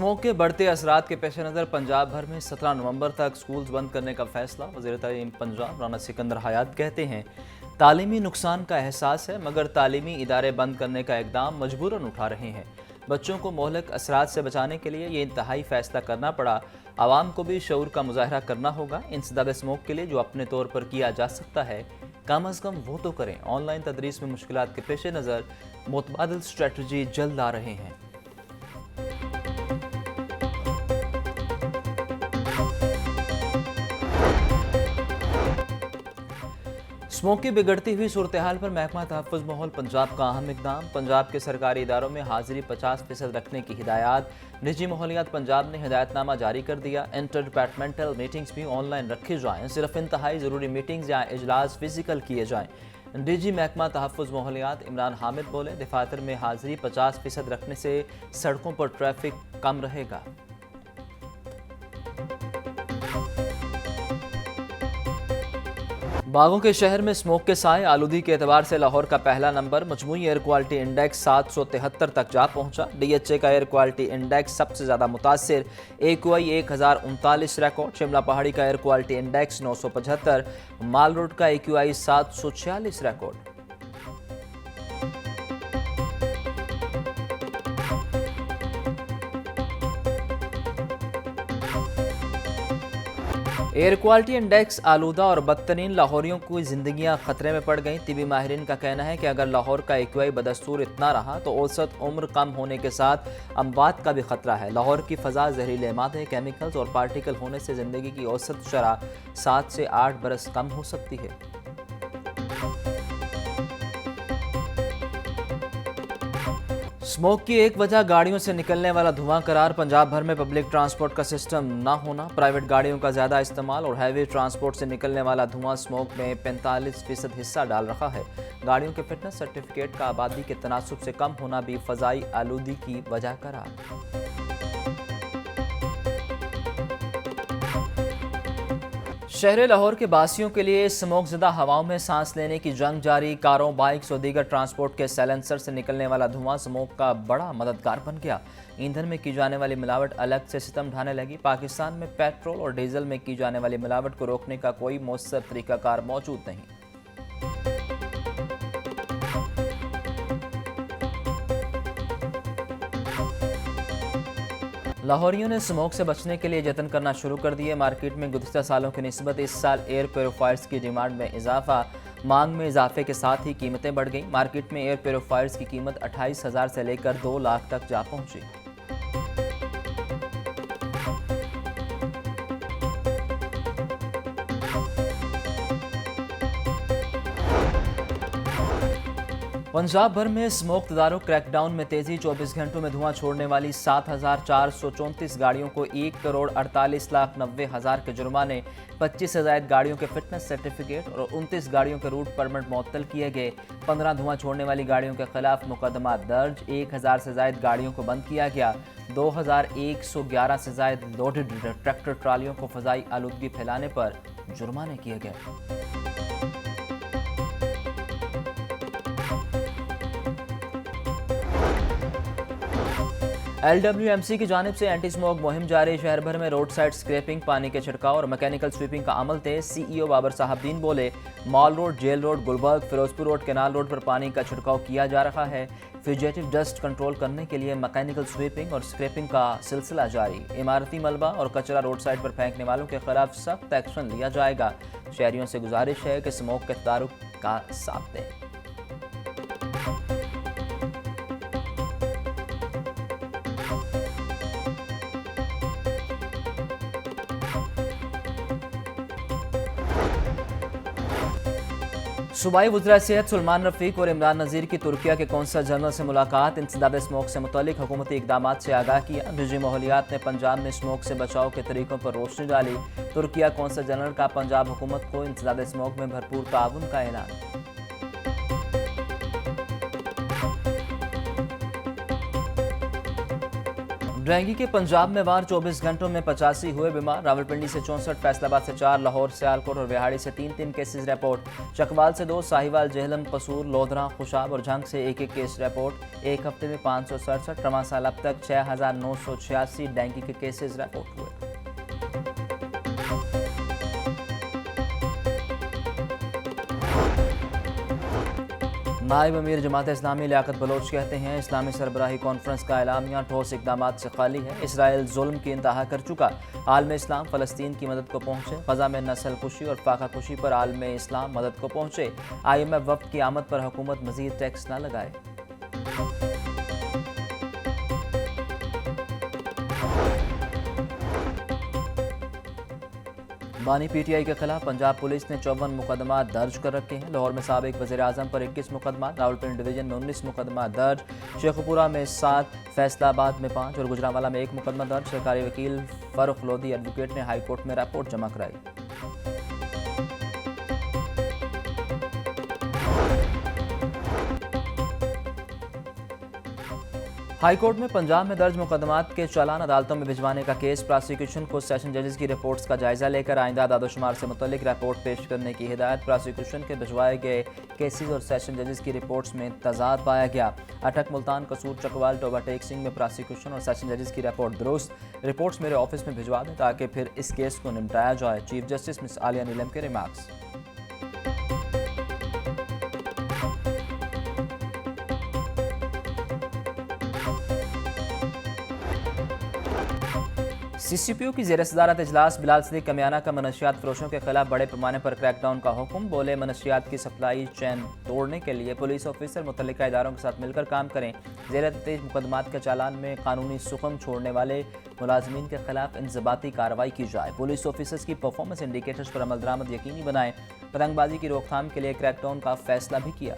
Smoke के बढ़ते असरात के पेश नज़र पंजाब भर में 17 नवंबर तक स्कूल्स बंद करने का फैसला। वज़ीर तालीम पंजाब राना सिकंदर हयात कहते हैं तालीमी नुकसान का एहसास है मगर तालीमी इदारे बंद करने का इकदाम मजबूरन उठा रहे हैं। बच्चों को मोहलक असरात से बचाने के लिए ये इंतहाई फैसला करना पड़ा। आवाम को भी शऊर का मुजाहरा करना होगा। इंसदाद स्मोक के लिए जो अपने तौर पर किया जा सकता है कम अज़ कम वो तो करें। ऑनलाइन तदरीस में मुश्किलात के पेश नज़र मुतबादिल स्ट्रेटजी जल्द आ रहे हैं। स्मोक की बिगड़ती हुई सूरत हाल पर महकमा तहफ़्फ़ुज़ माहौल पंजाब का अहम इक़दाम। पंजाब के सरकारी इदारों में हाजिरी 50% रखने की हिदायत। निजी माहौलियात पंजाब ने हिदायतनामा जारी कर दिया। इंटर डिपार्टमेंटल मीटिंग्स भी ऑनलाइन रखी जाएँ। सिर्फ इंतहाई ज़रूरी मीटिंग्स या इजलास फिजिकल किए जाएँ। डीजी महकमा तहफ़्फ़ुज़ माहौलियात इमरान हामिद बोले दफातर में हाजिरी 50% रखने से सड़कों पर ट्रैफिक कम रहेगा। बागों के शहर में स्मोक के साए। आलूदी के एतबार से लाहौर का पहला नंबर। मजमूई एयर क्वालिटी इंडेक्स 773 तक जा पहुंचा। DHA का एयर क्वालिटी इंडेक्स सबसे ज़्यादा मुतासिर। AQI 1039 record. शिमला पहाड़ी का air quality index 975। Mall Road का AQI 746 record. Air quality index आलूदा और बदतरीन लाहौरियों की जिंदगियां खतरे में पड़ गईं। तिबी माहिरीन का कहना है कि अगर लाहौर का AQI बदस्तूर इतना रहा तो औसत उम्र कम होने के साथ अमवात का भी खतरा है। लाहौर की फ़ज़ा जहरीले मादे, केमिकल्स और पार्टिकल होने से ज़िंदगी की औसत शरह 7 से 8 बरस कम हो सकती है। स्मोक की एक वजह गाड़ियों से निकलने वाला धुआं करार। पंजाब भर में पब्लिक ट्रांसपोर्ट का सिस्टम ना होना, प्राइवेट गाड़ियों का ज़्यादा इस्तेमाल और हैवी ट्रांसपोर्ट से निकलने वाला धुआं स्मोक में 45% हिस्सा डाल रहा है। गाड़ियों के फिटनेस सर्टिफिकेट का आबादी के तनासुब से कम होना भी फ़ज़ाई आलूदी की वजह करार। शहर लाहौर के बासियों के लिए स्मोक ज़दा हवाओं में सांस लेने की जंग जारी। कारों, बाइक्स और दीगर ट्रांसपोर्ट के साइलेंसर से निकलने वाला धुआं स्मोक का बड़ा मददगार बन गया। ईंधन में की जाने वाली मिलावट अलग से सितम ढाने लगी। पाकिस्तान में पेट्रोल और डीजल में की जाने वाली मिलावट को रोकने का कोई मौसर तरीकाकार मौजूद नहीं। लाहौरियों ने स्मोक से बचने के लिए यत्न करना शुरू कर दिए। मार्केट में गुज़िश्ता सालों की निस्बत इस साल एयर प्योरीफायर्स की डिमांड में इजाफा। मांग में इजाफे के साथ ही कीमतें बढ़ गईं। मार्केट में एयर प्योरीफायर्स की कीमत 28,000 से लेकर 2 लाख तक जा पहुंची। पंजाब भर में स्मोक तदारुक क्रैकडाउन में तेजी। 24 घंटों में धुआं छोड़ने वाली 7,434 गाड़ियों को 1,48,90,000 के जुर्माने, 25 से ज़ायद गाड़ियों के फिटनेस सर्टिफिकेट और 29 गाड़ियों के रूट परमिट मुअत्तल किए गए। 15 धुआं छोड़ने वाली गाड़ियों के खिलाफ मुकदमा दर्ज। 1,000 से ज़ायद गाड़ियों को बंद किया गया। 2,111 से ज़ायद लोडेड ट्रैक्टर ट्रालियों को फ़ज़ाई आलूदगी फैलाने पर जुर्माने किए गए। LWMC की जानिब से एंटी स्मोक मुहिम जारी। शहर भर में रोड साइड स्क्रैपिंग, पानी के छिड़काव और मैकेनिकल स्वीपिंग का अमल तेज। CEO बाबर साहबदीन बोले mall road, jail road, Gulberg, Ferozepur road, canal road पर पानी का छिड़काव किया जा रहा है। फ्यूजेटिव डस्ट कंट्रोल करने के लिए मैकेनिकल स्वीपिंग और स्क्रैपिंग का सिलसिला जारी। इमारती मलबा और कचरा रोड साइड पर फेंकने वालों के खिलाफ सख्त एक्शन लिया जाएगा। शहरियों से गुजारिश है कि स्मोक के तदारुक का साथ दें। सूबाई वज़ीर सेहत सुलेमान रफ़ीक और इमरान नज़ीर की तुर्किया के कौंसल जनरल से मुलाकात। इंसदाद स्मोक से मुतल्लिक हुकूमती इक़दामात से आगाह किया। निजी माहौलियात ने पंजाब में स्मोक से बचाव के तरीकों पर रोशनी डाली। तुर्किया कौंसल जनरल का पंजाब हुकूमत को इंसदाद स्मोक में भरपूर ताउन का ऐलान। डेंगू के पंजाब में वार 24 घंटों में 85 हुए बीमार। रावलपिंडी से 64, फैसलाबाद से 4, लाहौर, सियालकोट और बिहाड़ी से 3 केसेस रिपोर्ट। चकवाल से 2, साहिवाल, जेहलम, कसूर, लोधरा, खुशाब और झंग से 1 केस रिपोर्ट। एक हफ्ते में 567, रमासाल अब तक 6986 डेंगू के केसेस रिपोर्ट हुए। नायब अमीर जमात इस्लामी लियाकत बलोच कहते हैं, इस्लामी सरबराही कॉन्फ्रेंस का एलामिया ठोस इकदाम से खाली है। इसराइल जुल्म की इंतहा कर चुका। आलम इस्लाम फ़लस्तीन की मदद को पहुँचे। ग़ज़ा में नस्ल कुशी और फाका कुशी पर आलम इस्लाम मदद को पहुँचे। IMF वफ़द की आमद पर हुकूमत मज़ीद टैक्स न लगाए। बानी PTI के खिलाफ पंजाब पुलिस ने 54 मुकदमा दर्ज कर रखे हैं। लाहौर में साबिक वज़ीर आज़म पर 21 मुकदमा, रावलपिंडी डिवीजन में 19 मुकदमा दर्ज, शेखपुरा में 7, फैसलाबाद में 5 और गुजरांवाला में 1 मुकदमा दर्ज। सरकारी वकील फ़ारूक लोधी एडवोकेट ने हाई कोर्ट में रिपोर्ट जमा कराई। हाई कोर्ट में पंजाब में दर्ज मुकदमात के चालान अदालतों में भिजवाने का केस। प्रोसिक्यूशन को सेशन जजेस की रिपोर्ट्स का जायजा लेकर आइंदा दादोशुमार से मुतल्लिक रिपोर्ट पेश करने की हिदायत। प्रोसिक्यूशन के भिजवाए गए केसेस और सेशन जजेस की रिपोर्ट्स में तजाद पाया गया। अटक, मुल्तान, कसूर, चकवाल, टोबा टेक सिंह में प्रोसिक्यूशन और सेशन जजेस की रिपोर्ट दुरुस्त। रिपोर्ट्स मेरे ऑफिस में भिजवा दें ताकि फिर इस केस को निपटाया जाए। चीफ जस्टिस मिस आलिया नीलम के रिमार्क्स। CCPO की ज़ेर सदारत इजलास। बिलाल सिद्दीक कमियाना का मनशियात फरोशों के खिलाफ बड़े पैमाने पर क्रैकडाउन का हुक्म। बोले, मनशियात की सप्लाई चैन तोड़ने के लिए पुलिस ऑफिसर मुतल्लिका इदारों के साथ मिलकर काम करें। ज़ेर तफ्तीश मुकदमात के चालान में कानूनी सुकम छोड़ने वाले मुलाजमीन के खिलाफ इंज़बाती कार्रवाई की जाए। पुलिस ऑफिसर्स की परफॉर्मेंस इंडिकेटर्स पर अमल दरामद यकीनी बनाएं। पतंगबाजी की रोकथाम के लिए क्रैकडाउन का फैसला भी किया।